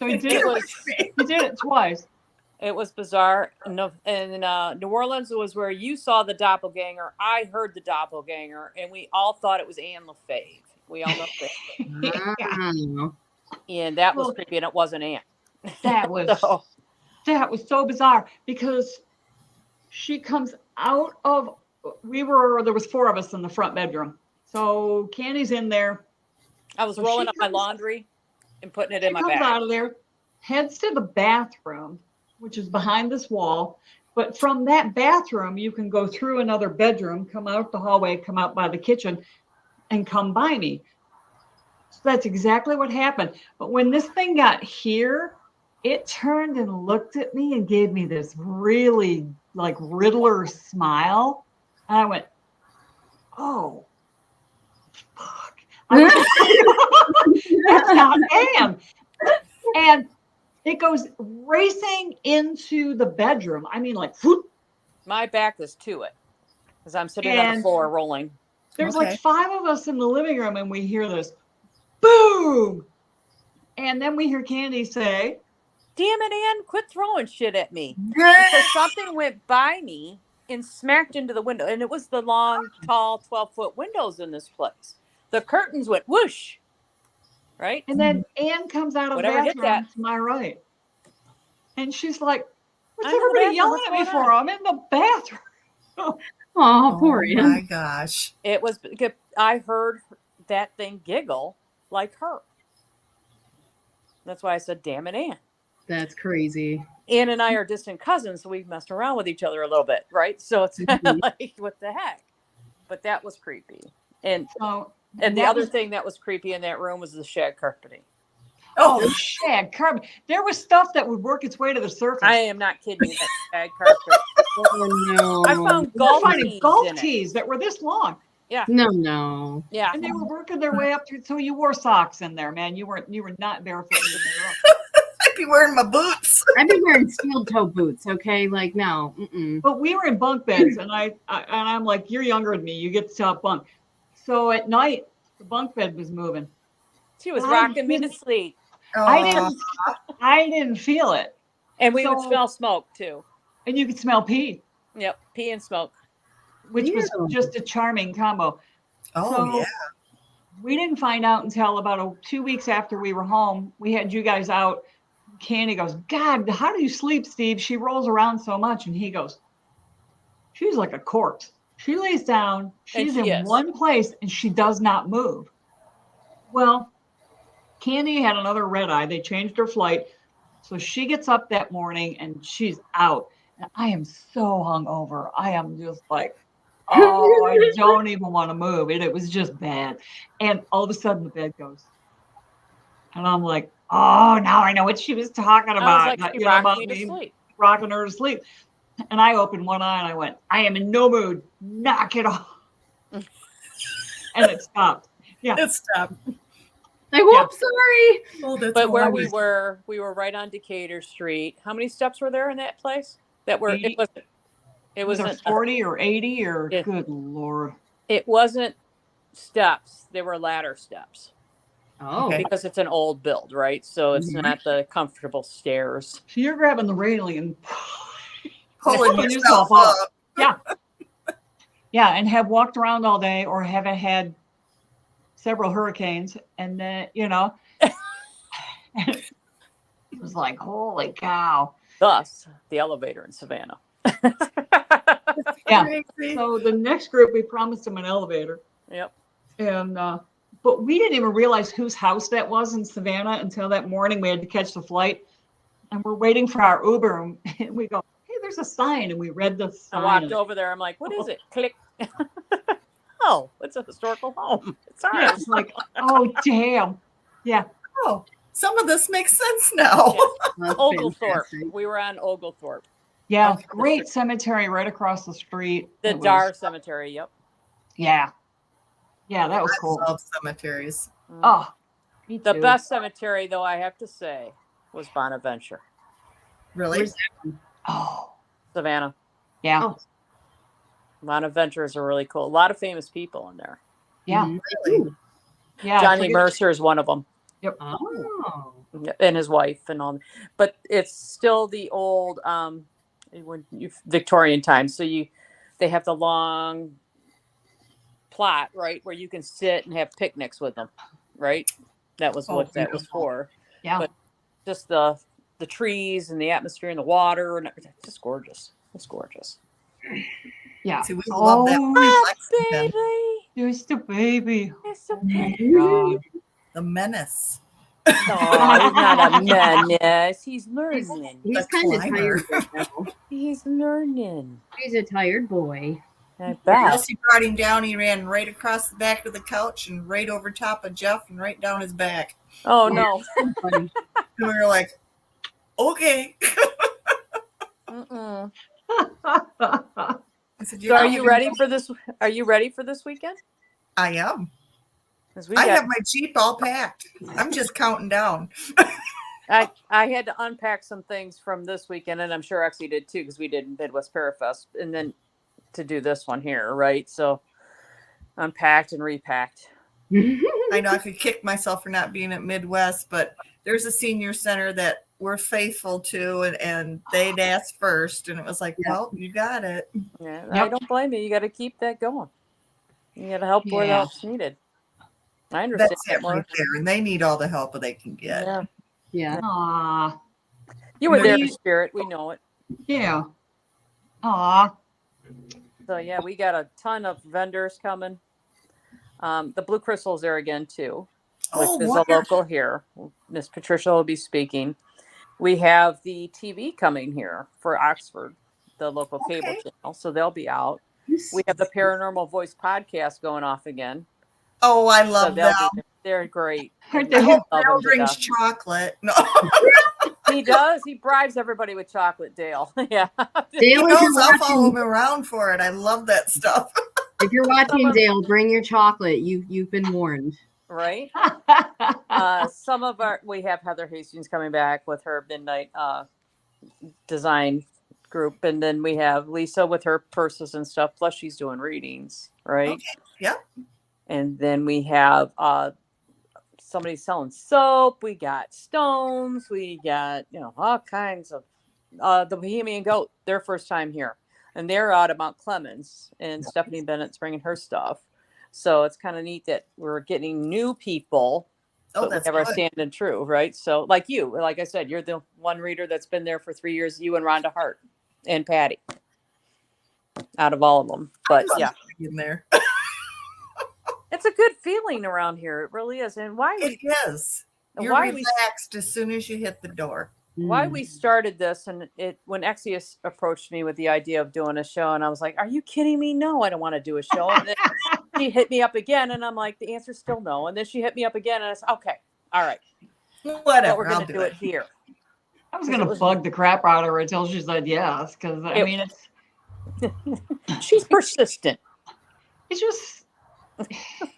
So he did it twice. it was bizarre. In New Orleans was where you saw the doppelganger. I heard the doppelganger, and we all thought it was Anne LaFave. We all know that. Wow. And that was creepy, and it wasn't Anne. That was so bizarre because she comes out of there was 4 of us in the front bedroom. So Candy's in there. I was rolling up my laundry and putting it in my She bag. comes out of there, heads to the bathroom, which is behind this wall. But from that bathroom, you can go through another bedroom, come out the hallway, come out by the kitchen, and come by me. So that's exactly what happened. But when this thing got here, it turned and looked at me and gave me this really like Riddler smile. And I went, oh, fuck. That's not Anne. And it goes racing into the bedroom. I mean, like, whoop. My back is to it because I'm sitting on the floor rolling. There's like 5 of us in the living room, and we hear this boom. And then we hear Candy say, Damn it, Ann, quit throwing shit at me. Because something went by me and smacked into the window. And it was the long, tall, 12-foot windows in this place. The curtains went whoosh. Right? and then Anne comes out of the Whatever hit bathroom that. to my right. And she's like, what's I'm in the everybody bathroom. yelling What's at me going for? on? I'm in the bathroom. Oh, poor Oh Ann. my gosh. It was, I heard that thing giggle like her. That's why I said, damn it, Ann. That's crazy. Ann and I are distant cousins, so we messed around with each other a little bit, right? So it's kind of like, what the heck? But that was creepy. And And the other thing that was creepy in that room was the shag carpeting. Oh, shag carpet. There was stuff that would work its way to the surface. I am not kidding you. That shag carpet. Oh, no. I found We're golf finding tees golf in it. tees that were this long. No. Yeah. And they were working their way up through. So you wore socks in there, man. You were not barefoot in there. I'd be wearing my boots. I've been wearing steel toe boots. Okay, like no. Mm-mm. But we were in bunk beds, and I'm like, you're younger than me. You get the top bunk. So at night, the bunk bed was moving. She was rocking me to sleep. I didn't feel it. And we would smell smoke too. And you could smell pee. Yep. Pee and smoke. Which was just a charming combo. Oh, yeah. We didn't find out until about 2 weeks after we were home. We had you guys out. Candy goes, God, how do you sleep, Steve? She rolls around so much. And he goes, she's like a corpse. She lays down. She's in one place and she does not move. Well, Candy had another red eye. They changed her flight. So she gets up that morning and she's out. And I am so hungover. I am just like, oh, I don't even want to move. And it was just bad. And all of a sudden the bed goes. And I'm like, oh, now I know what she was talking about. I was like, you rocked me to sleep. Rocking her to sleep. And I opened one eye and I went, I am in no mood. Knock it off. And it stopped. Yeah. It stopped. Like, whoops, sorry. Oh, that's But where hilarious. we were right on Decatur Street. How many steps were there in that place? That were it 80. wasn't Was there 40 or 80 or good Lord. It wasn't steps. They were ladder steps. Oh, Okay. Because it's an old build, right? So it's not the comfortable stairs. So you're grabbing the railing and Pulling pulling yourself yourself up. up. Yeah. Yeah. And have walked around all day or have had several hurricanes. And then, it was like, holy cow. Thus, the elevator in Savannah. Yeah. Crazy. So the next group, we promised them an elevator. Yep. And, but we didn't even realize whose house that was in Savannah until that morning we had to catch the flight. And we're waiting for our Uber. And we go, hey, there's a sign. And we read the sign. I walked over there. I'm like, what is it? Click. Oh, it's a historical home. It's ours. Yeah, it's like, oh, damn. Yeah. Oh, some of this makes sense now. that's Oglethorpe. fantastic. We were on Oglethorpe. Yeah. Okay. Great cemetery right across the street. The It was- Dar Cemetery. Yep. Yeah. Yeah, that was I cool. love cemeteries. Oh, me The too. best cemetery, though, I have to say, was Bonaventure, Really? Where's that? Oh, Savannah. yeah. Oh. Bonaventure is a really cool. A lot of famous people in there. Yeah. Mhm. Really? Yeah. I Johnny forget- Mercer is one of them, Oh. and his wife, and all. But it's still the old Victorian times. So they have the long plot, right, where you can sit and have picnics with them, right? That was Oh, what that was beautiful. for. Yeah. But just the trees and the atmosphere and the water and everything, just gorgeous. It's gorgeous. Yeah. See, we love that. Oh, Lexington. Baby, there's the baby. it's so pretty. God. The menace. No, he's not a menace. He's learning. He's The kind of climber. tired right now. He's learning. He's a tired boy. I bet. Elsie brought him down. He ran right across the back of the couch and right over top of Jeff and right down his back. Oh no. Funny. And we were like, okay. Mm-mm. I said, So are not you even ready going-" for this? Are you ready for this weekend? I am. 'Cause we I got- have my Jeep all packed. I'm just counting down. I had to unpack some things from this weekend, and I'm sure Exie did too, because we did Midwest Parafest, and then to do this one here, right? So unpacked and repacked. I know I could kick myself for not being at Midwest, but there's a senior center that we're faithful to, and they'd asked first, and it was like, Yeah. well, you got it. Yeah, I Yep. don't blame you. You got to keep that going. You got to help where the Yeah. help's needed. I understand That's that it more. right there, and they need all the help that they can get. Yeah, Yeah. Aw. you were there in You- spirit. We know it. Yeah. Aw. So yeah, we got a ton of vendors coming. The Blue Crystal's there again too, which Oh, is wonderful. a local here. Miss Patricia will be speaking. We have the TV coming here for Oxford, the local cable Okay. channel, so they'll be out. We have the Paranormal Voice podcast going off again. Oh, I So love they'll them. be, they're great. Aren't I they? hope Love Dale them to brings death. chocolate. No, He does. He bribes everybody with chocolate, Dale. Yeah. he Dale, if knows you're, I'll follow watching, him around for it. I love that stuff. if you're watching, Dale, bring your chocolate. You've been warned. Right. Some of we have Heather Hastings coming back with her midnight design group, and then we have Lisa with her purses and stuff. Plus, she's doing readings, right? Okay. Yep. And then we have somebody selling soap. We got stones. We got all kinds of the Bohemian Goat. Their first time here, and they're out of Mount Clemens. And Stephanie Bennett's bringing her stuff. So it's kind of neat that we're getting new people. Oh, But that's we never good. standing true, right? So, like you, like I said, you're the one reader that's been there for 3 years. You and Rhonda Hart and Patty, out of all of them. But love yeah, in there. it's a good feeling around here. It really is. And why It is. You're why we relaxed as soon as you hit the door. why we started this, and when Exie approached me with the idea of doing a show, and I was like, "Are you kidding me? No, I don't want to do a show." And then she hit me up again, and I'm like, "The answer's still no." And then she hit me up again, and I said, "Okay, all right, Whatever. but we're I'll going to do do it. it here." I was gonna bug the crap out of her until she said yes, because I mean She's persistent. it's just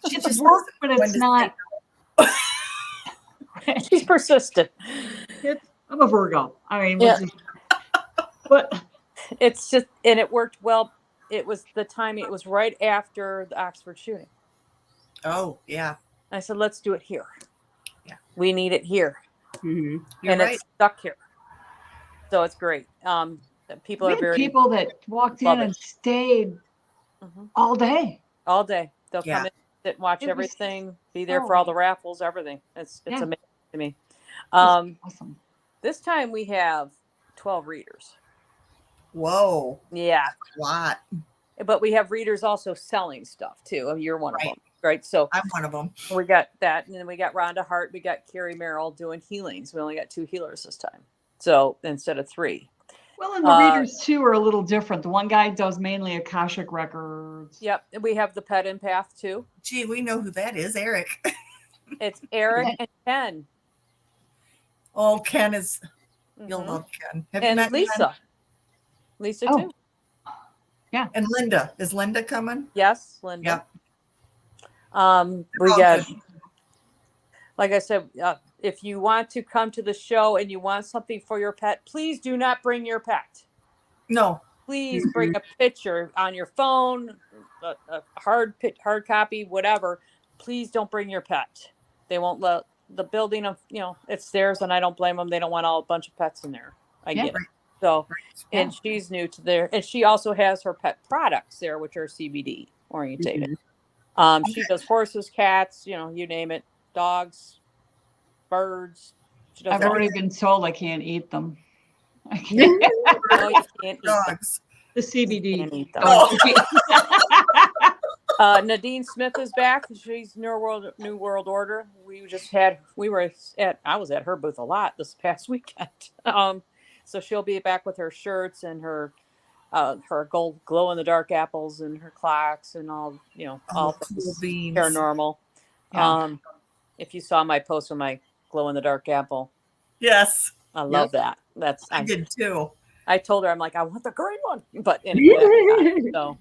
She it's just work, but when it's to not. She's persistent. I'm a Virgo. I mean, Yeah. but It's just, and it worked well. It was the timing. It was right after the Oxford shooting. Oh, yeah. I said, "Let's do it here. Yeah. We need it here." Mhm. You're And right. it's stuck here. So it's great. People we are had very people that walked in love it. and stayed Mhm. all day. all day. They'll Yeah. come in, sit, and watch It was everything, be there for all the raffles, everything. It's Yeah. amazing to me. It was awesome. This time we have 12 readers. Whoa. Yeah. A lot. But we have readers also selling stuff too. You're one of Right. them, right? So I'm one of them. we got that. And then we got Rhonda Hart. We got Carrie Merrill doing healings. We only got 2 healers this time. So instead of 3. Well, and the readers too are a little different. The one guy does mainly Akashic records. Yep. And we have the pet empath too. Gee, we know who that is. Eric. It's Eric and Ken. Oh, Ken is. You'll Mhm. love Ken. Have you And met Lisa. Ken? Lisa Oh. too. And Linda. Is Linda coming? Yes, Linda. Yep. We all got, good. like I said, if you want to come to the show and you want something for your pet, please do not bring your pet. No. Please bring a picture on your phone, a hard copy, whatever. Please don't bring your pet. They won't let the building of, it's theirs, and I don't blame them. They don't want a bunch of pets in there. I get it. So, and she's new to there, and she also has her pet products there, which are CBD orientated. She does horses, cats, you name it, dogs, birds. She does I've already been told I can't eat them. I can't. No, you can't eat Dogs. The them. You CBD. can't eat them. Oh. Nadine Smith is back. She's New World Order. I was at her booth a lot this past weekend. So she'll be back with her shirts and her gold glow in the dark apples and her clocks and all Cool beans. paranormal. Yeah. If you saw my post on my glow in the dark apple, Yes. I love that. I did too. I told her, I'm like, I want the green one. But anyway, so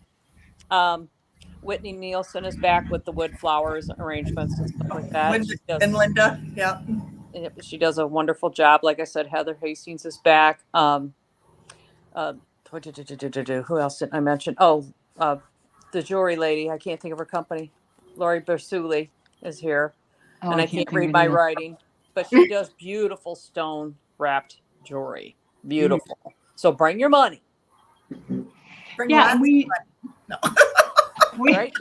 Whitney Nielsen is back with the wood flowers arrangements and stuff like that. Linda. Yeah. She does a wonderful job. Like I said, Heather Hastings is back. Who else did I mention? The jewelry lady. I can't think of her company. Lori Bersuli is here. And I can't read my writing. But she does beautiful stone wrapped jewelry. Beautiful. So bring your money. Right?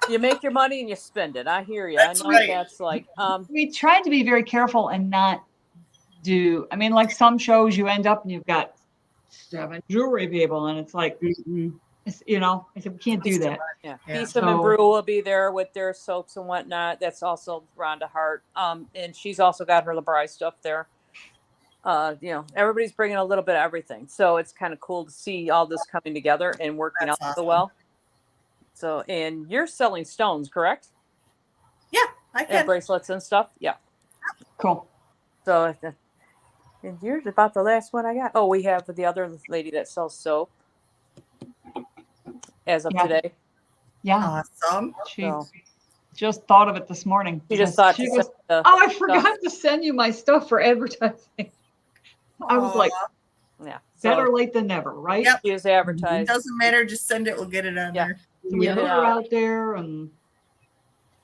You make your money and you spend it. I hear you. That's I know right. that's like we tried to be very careful and not do. I mean, like some shows, you end up and you've got 7 jewelry people, and it's like, I said we can't do that. Yeah. Besom and Brew will be there with their soaps and whatnot. That's also Rhonda Hart. And she's also got her LeBri stuff there. Everybody's bringing a little bit of everything. So it's kind of cool to see all this coming together and working out so well. So, and you're selling stones, correct? Yeah, I can. And bracelets and stuff. Yeah. Cool. So, and you're about the last one I got. Oh, we have the other lady that sells soap as of today. Yeah. Awesome. She just thought of it this morning. She just thought, I forgot to send you my stuff for advertising. I was like, better late than never, right? Yep. She is advertised. It doesn't matter. Just send it. We'll get it on there. So we put her out there, and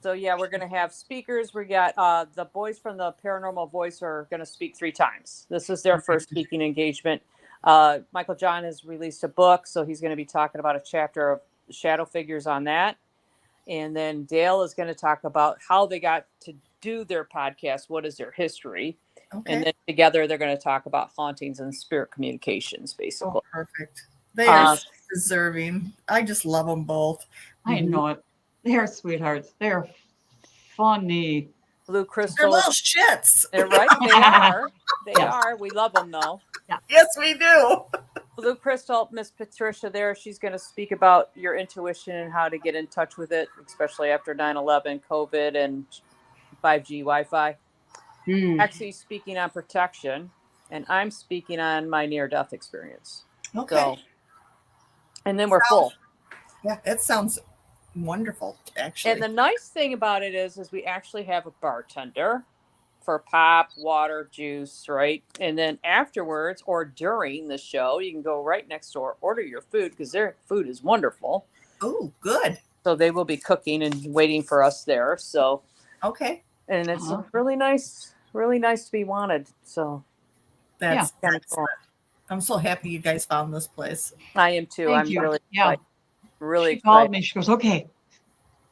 so we're gonna have speakers. We got the boys from the Paranormal Voice are gonna speak 3 times. This is their first speaking engagement. Michael John has released a book, so he's gonna be talking about a chapter of shadow figures on that. And then Dale is going to talk about how they got to do their podcast. What is their history? Okay. And then together they're going to talk about hauntings and spirit communications, basically. Oh, perfect. They are deserving. I just love them both. I know it. They're sweethearts. They're funny. Blue They're Crystal. little shits. They're right. They are. They Yes. are. We love them though. Yes, we do. Blue Crystal, Miss Patricia there, she's going to speak about your intuition and how to get in touch with it, especially after 9/11, COVID, and 5G Wi-Fi. Actually speaking on protection, and I'm speaking on my near-death experience. Okay. So, and then we're full. Yeah, it sounds wonderful, actually. And the nice thing about it is we actually have a bartender for pop, water, juice, right? And then afterwards or during the show, you can go right next door, order your food because their food is wonderful. Oh, good. So they will be cooking and waiting for us there. So, Okay. and it's really nice to be wanted. So That's cool. I'm so happy you guys found this place. I am too. Thank I'm you. really Yeah. excited. Really She called excited. me. She goes, okay,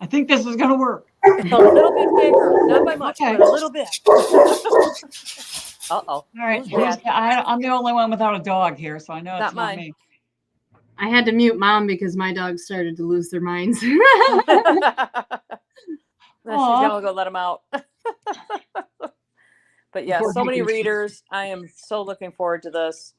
I think this is going to work. A little bit bigger, not by much, Okay. but a little bit. Uh-oh. All right. Who's that? I'm the only one without a dog here, so I know Not it's not mine. me. I had to mute Mom because my dogs started to lose their minds. She's gonna go let them out. But yeah, Poor so many babies. readers. I am so looking forward to this.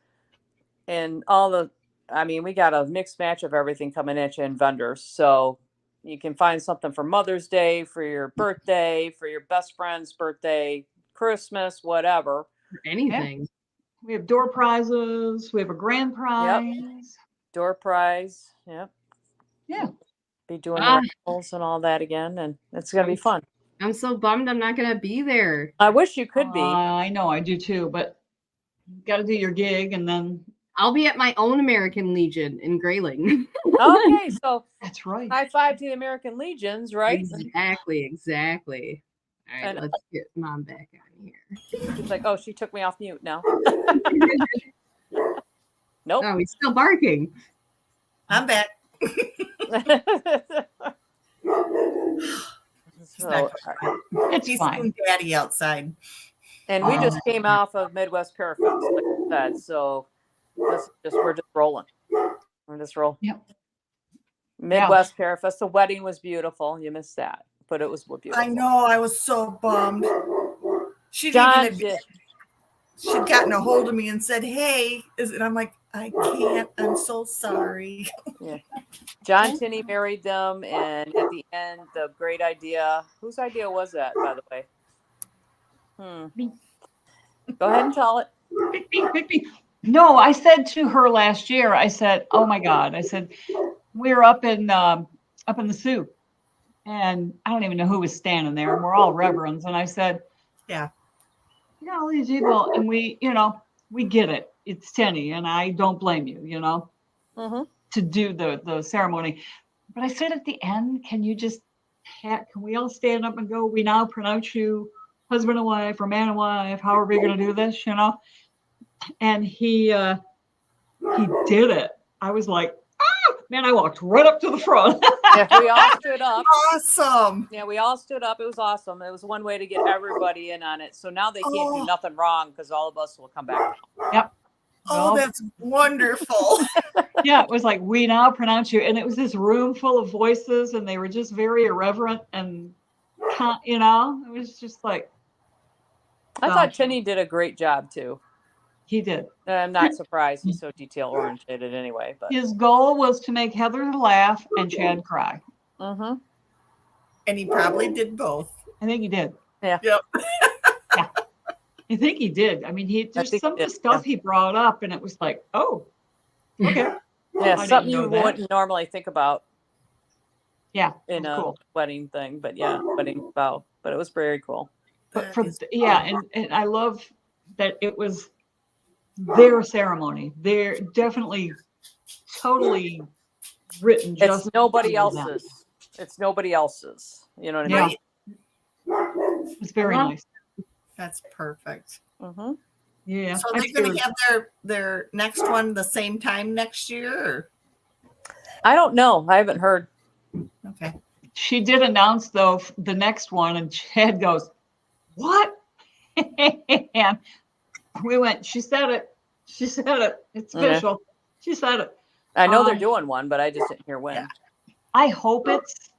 And we got a mixed match of everything coming at you and vendors. So you can find something for Mother's Day, for your birthday, for your best friend's birthday, Christmas, whatever. Anything. We have door prizes. We have a grand prize. Door prize. Yep. Yeah. Be doing the raffles and all that again. And it's going to be fun. I'm so bummed I'm not going to be there. I wish you could be. I know, I do too, but you got to do your gig and then. I'll be at my own American Legion in Grayling. Okay, so That's right. high five to the American Legions, right? Exactly. All right, let's get Mom back on here. It's like, oh, she took me off mute now. Nope. Oh, he's still barking. I'm back. So, It's He's fine. doing daddy outside. and we just came off of Midwest Parafest, like I said. So we're just rolling. We're just rolling. Yep. Midwest Parafest. The wedding was beautiful. You missed that, but it was beautiful. I know. I was so bummed. She'd gotten a hold of me and said, "Hey," and I'm like, "I can't. I'm so sorry." Yeah. John Tinney married them, and at the end, the great idea. Whose idea was that, by the way? Go ahead and tell it. Pick me. No, I said to her last year, I said, oh my God. I said, we're up in the Sioux, and I don't even know who was standing there, and we're all reverends. And I said, Yeah. You know, all these people, and we get it. It's Tenny, and I don't blame you, to do the ceremony. But I said at the end, can we all stand up and go, we now pronounce you husband and wife or man and wife, how are we going to do this, And he did it. I was like, man, I walked right up to the front. Yeah, we all stood up. Awesome. Yeah, we all stood up. It was awesome. It was one way to get everybody in on it. So now they can't do nothing wrong because all of us will come back. Yep. Oh, that's wonderful. Yeah, it was like, we now pronounce you. And it was this room full of voices, and they were just very irreverent and, it was just like. I thought Tinney did a great job too. He did. I'm not surprised. He's so detail oriented anyway. But his goal was to make Heather laugh and Chad cry. Mm-hmm. And he probably did both. I think he did. Yeah. Yep. Yeah. I think he did. I mean, there's some of the stuff he brought up, and it was like, oh, okay. Yeah, I something didn't you know that. wouldn't normally think about. Yeah. In a cool. wedding thing, but wedding vow. But it was very cool. But and I love that it was their ceremony. They're definitely totally written. It's nobody else's. It's nobody else's. You know what I mean? It's very nice. That's perfect. Mm-hmm. Yeah. So they're going to have their next one the same time next year? Or? I don't know. I haven't heard. Okay. She did announce, though, the next one, and Chad goes, what? And we went, she said it. It's official. She said it. I know they're doing one, but I just didn't hear when. I hope it's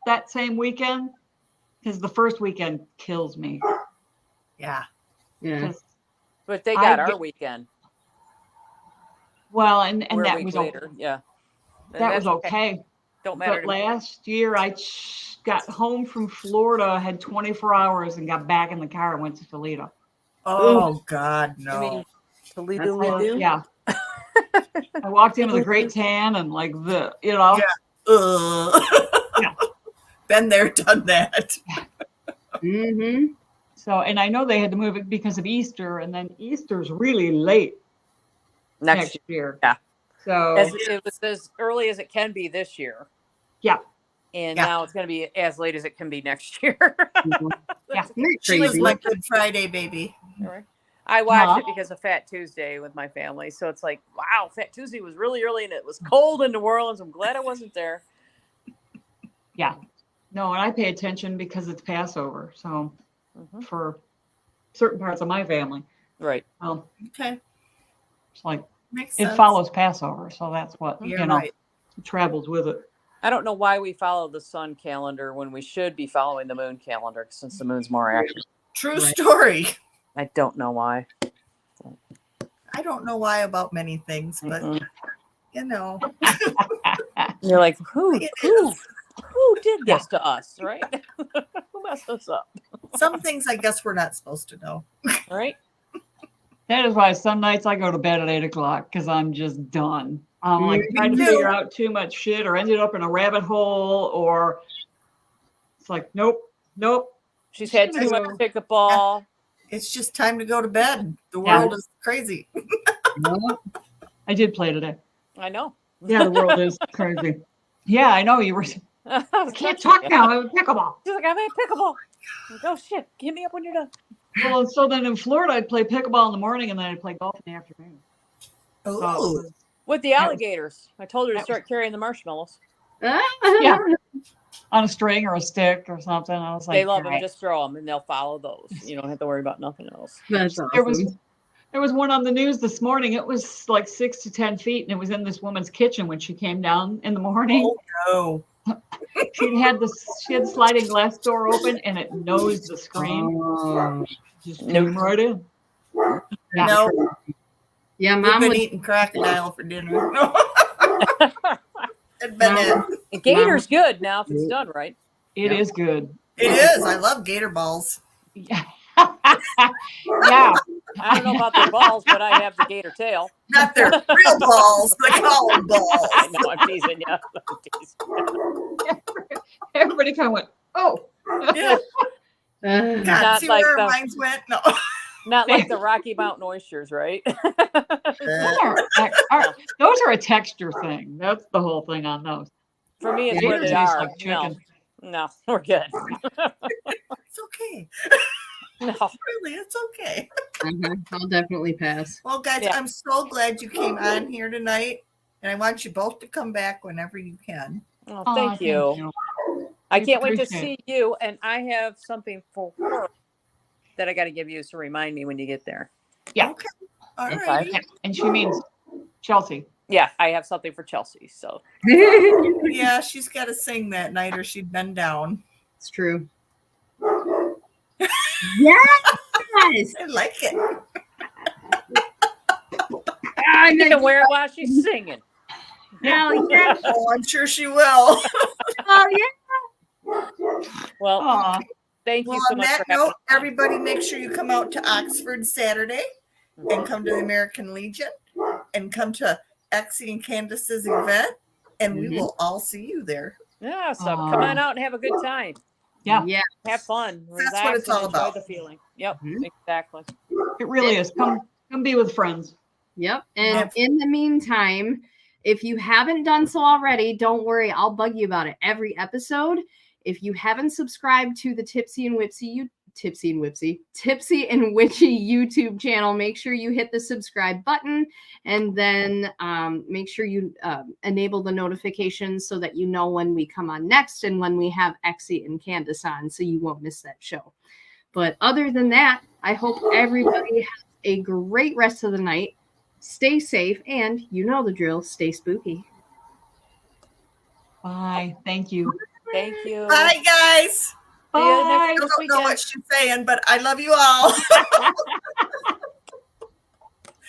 that same weekend. because the first weekend kills me. Yeah. Yeah. 'Cause- But they I got our get- weekend. well, and We're a that week was later. Yeah. And that was that's okay. Don't matter But to me. last year, I got home from Florida, had 24 hours, and got back in the car and went to Toledo. Oh God, You no. mean Toledo? That's Yeah. I walked into the Great Tan and like Yeah. Yeah. Been there, done that. Mm-hmm. So, and I know they had to move it because of Easter, and then Easter's really late Next next year. Yeah. So, It was as early as it can be this year. yeah. And Yeah. now it's going to be as late as it can be next year. Yeah. Isn't that She was crazy? my Good Friday baby. All right. I watched Huh? it because of Fat Tuesday with my family. So it's like, wow, Fat Tuesday was really early and it was cold in New Orleans. I'm glad I wasn't there. Yeah. No, and I pay attention because it's Passover. So, Mhm. for certain parts of my family, Right. Okay. it's like Makes it sense. follows Passover. So that's what, You're right. it travels with it. I don't know why we follow the sun calendar when we should be following the moon calendar since the moon's more active. True Right. story. I don't know why. I don't know why about many things, but Mm-mm. you know. You're like, who It did this to us, right? Who messed us up? Some things I guess we're not supposed to know. All right. That is why some nights I go to bed at 8 o'clock because I'm just done. I'm like Me trying to too. figure out too much shit or ended up in a rabbit hole or it's like, nope. She's had too much pickleball. It's just time to go to bed. The Yeah. world is crazy. Well, I did play today. I know. Yeah, the world is crazy. Yeah, I know you were. I I can't talk now. I'm pickleball. She's like, I'm at pickleball. I'm like, oh shit, hit me up when you're done. Well, and so then in Florida, I'd play pickleball in the morning and then I'd play golf in the afternoon. So it Oh, was- With the was- alligators. I told her to that start carrying the marshmallows. Yeah. on a string or a stick or something. I was like, They love all them. right. Just throw them and they'll follow those. You don't have to worry about nothing else. That's awesome. There was one on the news this morning. It was like 6 to 10 feet, and it was in this woman's kitchen when she came down in the morning. oh no. She had the sliding glass door open, and it nosed the screen. Oh. Just Nope. came right in. Yeah. No, Yeah, we've mom been would. eating crocodile for dinner. No. It'd been it. A gator's good now if it's done right. It Yeah. is good. It is. I love gator balls. Yeah. I don't know about their balls, but I have the gator tail. Not their real balls, they call them balls. I know, I'm teasing you. I'm teasing. Everybody kind of went, oh. Yeah. Uh, God, Not see like where the- our minds went? No. Not like the Rocky Mountain oysters, right? Those are a texture thing. That's the whole thing on those. For me, it's Yeah, where Gators they taste are. like chicken. No, we're good. It's okay. No. Really, it's okay. I'll definitely pass. Well, guys, Yeah. I'm so glad you came on here tonight. And I want you both to come back whenever you can. Oh, Aw, thank you. I We can't wait to appreciate see you. And I have something for her that I got to give you to remind me when you get there. Yeah. Okay. All Okay. right. Yeah, and she means Chelsea. Yeah, I have something for Chelsea. So Yeah, she's got to sing that night or she'd been down. It's true. Yes. I like it. I you can wear it while she's singing. Hell yeah. Oh, I'm sure she will. Oh yeah. Well, Aw. thank Well, you so on much that for having note, everybody make sure you come out to Oxford Saturday and come to the American Legion and come to Exie and Candace's event. And we Mhm. will all see you there. Yeah, so come on out and have a good time. Yeah. Yeah. Have fun. That's what Relax it's all and enjoy about. the feeling. Yep, Mhm. exactly. It really is. Come be with friends. Yep. And Yep. in the meantime, if you haven't done so already, don't worry. I'll bug you about it every episode. If you haven't subscribed to the Tipsy and Witchy YouTube channel, make sure you hit the subscribe button and then make sure you enable the notifications so that you know when we come on next and when we have Exie and Candace on, so you won't miss that show. But other than that, I hope everybody has a great rest of the night. Stay safe, and you know the drill. Stay spooky. Bye. Thank you. Thank you. Bye, guys. See you Bye. next I don't know weekend. what she's saying, but I love you all.